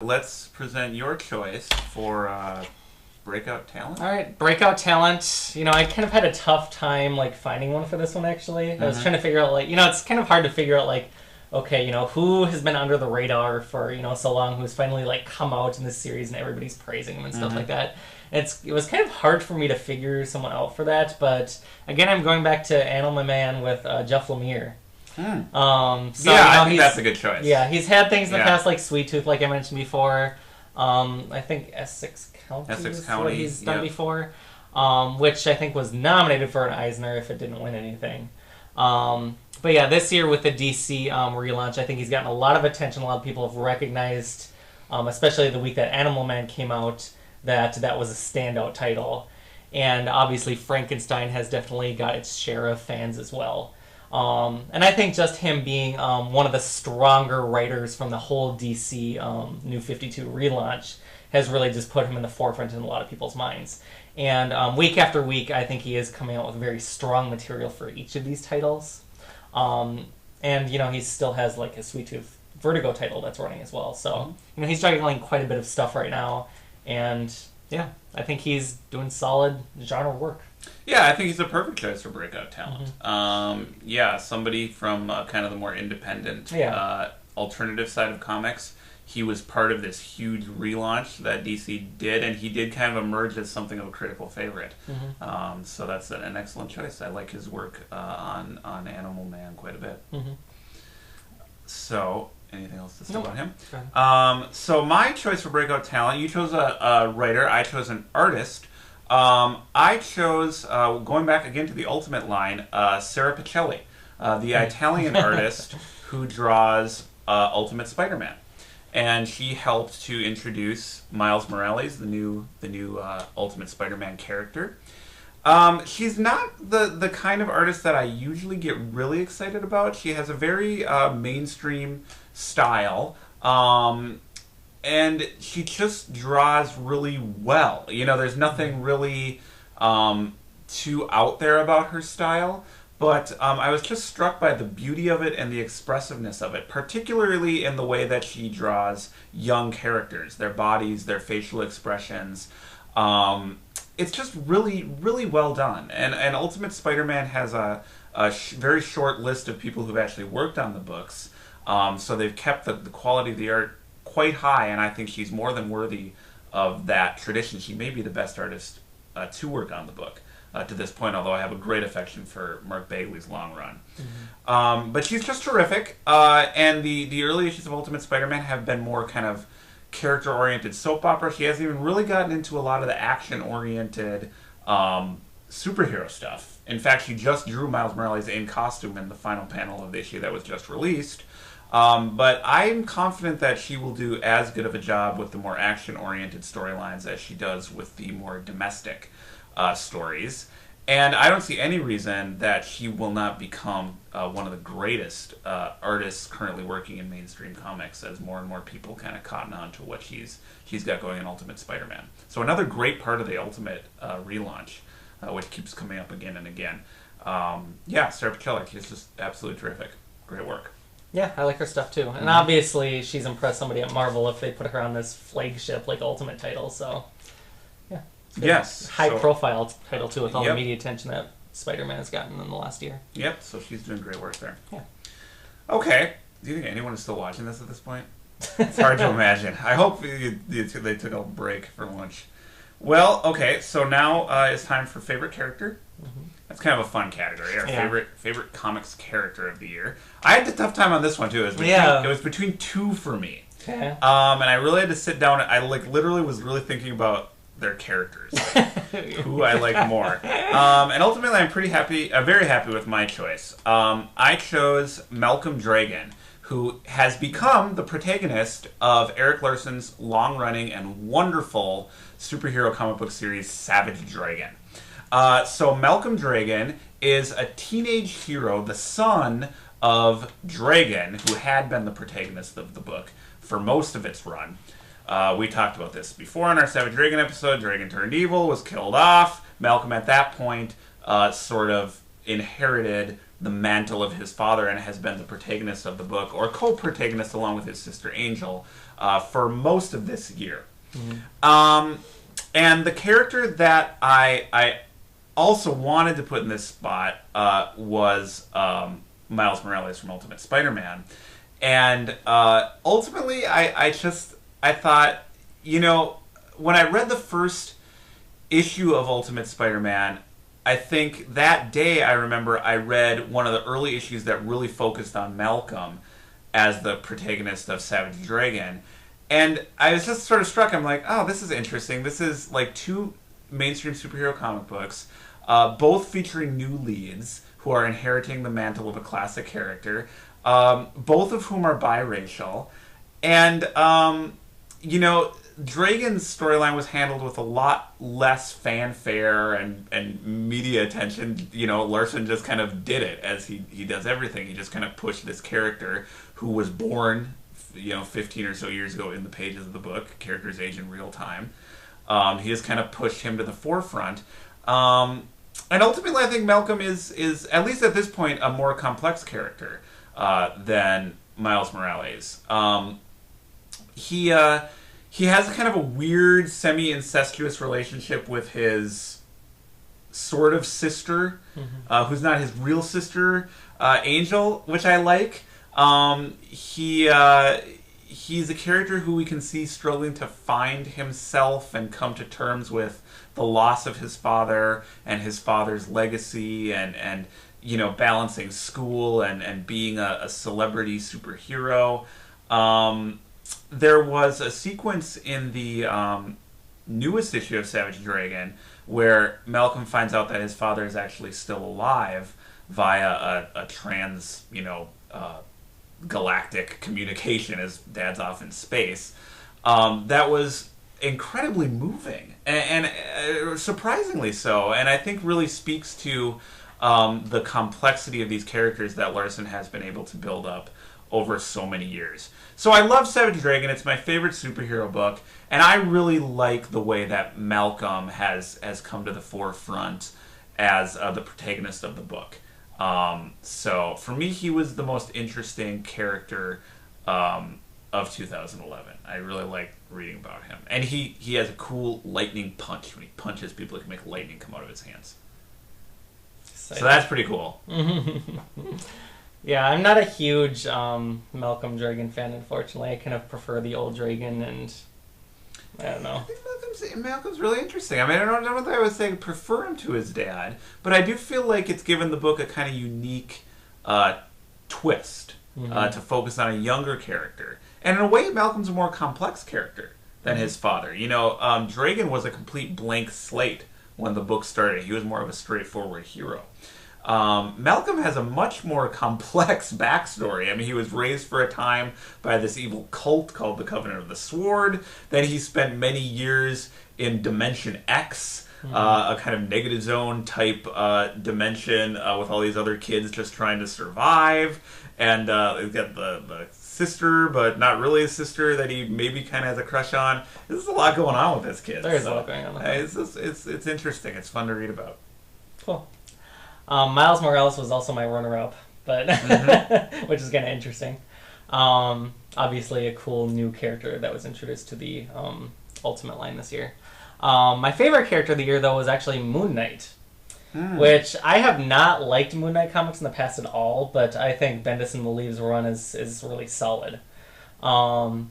Let's present your choice for Breakout Talent. All right, Breakout Talent. I kind of had a tough time finding one for this one actually. I was trying to figure out it's kind of hard to figure out okay, who has been under the radar for so long, who's finally come out in this series and everybody's praising him and stuff like that. It was kind of hard for me to figure someone out for that, but again, I'm going back to Animal Man with Jeff Lemire. I think that's a good choice. Yeah, he's had things in the past like Sweet Tooth, like I mentioned before. I think Essex County is what he's done before, which I think was nominated for an Eisner if it didn't win anything. But yeah, this year with the DC relaunch, I think he's gotten a lot of attention. A lot of people have recognized, especially the week that Animal Man came out, that was a standout title. And obviously Frankenstein has definitely got its share of fans as well. And I think just him being one of the stronger writers from the whole DC New 52 relaunch has really just put him in the forefront in a lot of people's minds. And week after week, I think he is coming out with very strong material for each of these titles. And he still has his Sweet Tooth Vertigo title that's running as well. So he's juggling quite a bit of stuff right now, and yeah, I think he's doing solid genre work. Yeah, I think he's a perfect choice for Breakout Talent. Somebody from kind of the more independent, alternative side of comics. He was part of this huge relaunch that DC did, and he did kind of emerge as something of a critical favorite. So that's an excellent choice. I like his work on Animal Man quite a bit. So, anything else to say about him? So my choice for Breakout Talent, you chose a writer, I chose an artist. I chose, going back again to the Ultimate line, Sarah Pichelli, the Italian artist who draws Ultimate Spider-Man. And she helped to introduce Miles Morales, the new Ultimate Spider-Man character. She's not the kind of artist that I usually get really excited about. She has a very mainstream style. And she just draws really well. There's nothing really too out there about her style. But I was just struck by the beauty of it and the expressiveness of it, particularly in the way that she draws young characters, their bodies, their facial expressions. It's just really, really well done. And Ultimate Spider-Man has a very short list of people who've actually worked on the books. So they've kept the quality of the art quite high, and I think she's more than worthy of that tradition. She may be the best artist to work on the book to this point, although I have a great affection for Mark Bagley's long run. But she's just terrific, and the early issues of Ultimate Spider-Man have been more kind of character-oriented soap opera. She hasn't even really gotten into a lot of the action-oriented superhero stuff. In fact, she just drew Miles Morales in costume in the final panel of the issue that was just released. But I'm confident that she will do as good of a job with the more action-oriented storylines as she does with the more domestic stories. And I don't see any reason that she will not become one of the greatest artists currently working in mainstream comics as more and more people kind of cotton on to what she's got going in Ultimate Spider-Man. So another great part of the Ultimate relaunch, which keeps coming up again and again. Sarah Pichelli, she's just absolutely terrific. Great work. Yeah, I like her stuff too. And obviously she's impressed somebody at Marvel if they put her on this flagship Ultimate title, so yeah. Yes. High profile title too with all the media attention that Spider-Man has gotten in the last year. Yep, so she's doing great work there. Yeah. Okay. Do you think anyone is still watching this at this point? It's hard to imagine. I hope they took a break for lunch. Well, okay, so now it's time for favorite character. That's kind of a fun category. Our favorite comics character of the year. I had a tough time on this one too. It was between two for me. Okay. And I really had to sit down. I literally was really thinking about their characters, who I like more. And ultimately, I'm very happy with my choice. I chose Malcolm Dragon, who has become the protagonist of Eric Larson's long-running and wonderful superhero comic book series, Savage Dragon. So Malcolm Dragon is a teenage hero, the son of Dragon, who had been the protagonist of the book for most of its run. We talked about this before in our Savage Dragon episode. Dragon turned evil, was killed off. Malcolm at that point sort of inherited the mantle of his father and has been the protagonist of the book, or co-protagonist along with his sister Angel, for most of this year. And the character that I also wanted to put in this spot was Miles Morales from Ultimate Spider-Man. And ultimately, I thought, when I read the first issue of Ultimate Spider-Man, I think that day I remember I read one of the early issues that really focused on Malcolm as the protagonist of Savage Dragon. And I was just sort of struck. I'm like, oh, this is interesting. This is like two mainstream superhero comic books, both featuring new leads who are inheriting the mantle of a classic character, both of whom are biracial. And, Dragon's storyline was handled with a lot less fanfare and media attention. Larson just kind of did it, as he does everything. He just kind of pushed this character who was born 15 or so years ago in the pages of the book. Characters age in real time. He just kind of pushed him to the forefront. And ultimately, I think Malcolm is at least at this point, a more complex character than Miles Morales. He has kind of a weird, semi-incestuous relationship with his sort of sister, who's not his real sister, Angel, which I like. He's a character who we can see struggling to find himself and come to terms with the loss of his father and his father's legacy and balancing school and being a celebrity superhero. There was a sequence in the newest issue of Savage Dragon where Malcolm finds out that his father is actually still alive via a trans, galactic communication, as Dad's off in space. That was incredibly moving and surprisingly so, and I think really speaks to the complexity of these characters that Larson has been able to build up over so many years. So I love Savage Dragon. It's my favorite superhero book, and I really like the way that Malcolm has come to the forefront as the protagonist of the book. So for me, he was the most interesting character of 2011. I really like reading about him, and he has a cool lightning punch. When he punches people, it can make lightning come out of his hands. So that's pretty cool. Yeah, I'm not a huge Malcolm Dragon fan, unfortunately. I kind of prefer the old Dragon, and I don't know. I think Malcolm's really interesting. I mean, I don't know that I would say prefer him to his dad, but I do feel like it's given the book a kind of unique twist to focus on a younger character. And in a way, Malcolm's a more complex character than his father. Dragon was a complete blank slate when the book started. He was more of a straightforward hero. Malcolm has a much more complex backstory. I mean, he was raised for a time by this evil cult called the Covenant of the Sword. Then he spent many years in Dimension X, a kind of negative zone type dimension with all these other kids just trying to survive. And he's got the sister, but not really a sister, that he maybe kind of has a crush on. There's a lot going on with this kid. There's a lot going on with it's interesting. It's fun to read about. Cool. Miles Morales was also my runner-up, but which is kind of interesting. Obviously, a cool new character that was introduced to the Ultimate line this year. My favorite character of the year, though, was actually Moon Knight, which I have not liked Moon Knight comics in the past at all, but I think Bendis and Maleev's run is really solid. And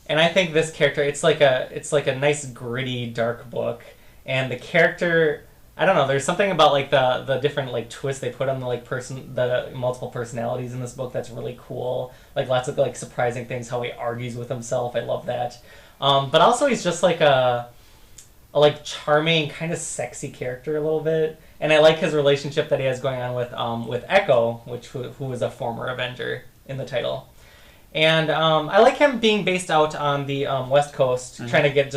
I think this character, it's like a nice gritty dark book, and the character, I don't know, there's something about like the different like twists they put on the multiple personalities in this book that's really cool. Like lots of like surprising things, how he argues with himself. I love that. But also he's just like a like charming, kind of sexy character a little bit. And I like his relationship that he has going on with Echo, who was a former Avenger in the title. And I like him being based out on the West Coast, trying to get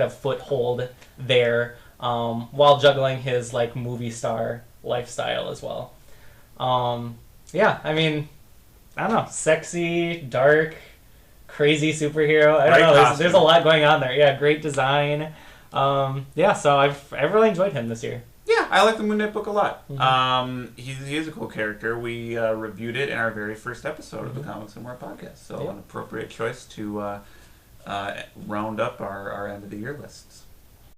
a foothold there. While juggling his like movie star lifestyle as well. Yeah, I mean, I don't know, sexy, dark, crazy superhero. I don't know. There's a lot going on there. Yeah, great design. Yeah, so I've really enjoyed him this year. Yeah, I like the Moon Knight book a lot. He is a cool character. We reviewed it in our very first episode of the Comics and More podcast. So an appropriate choice to round up our end of the year lists.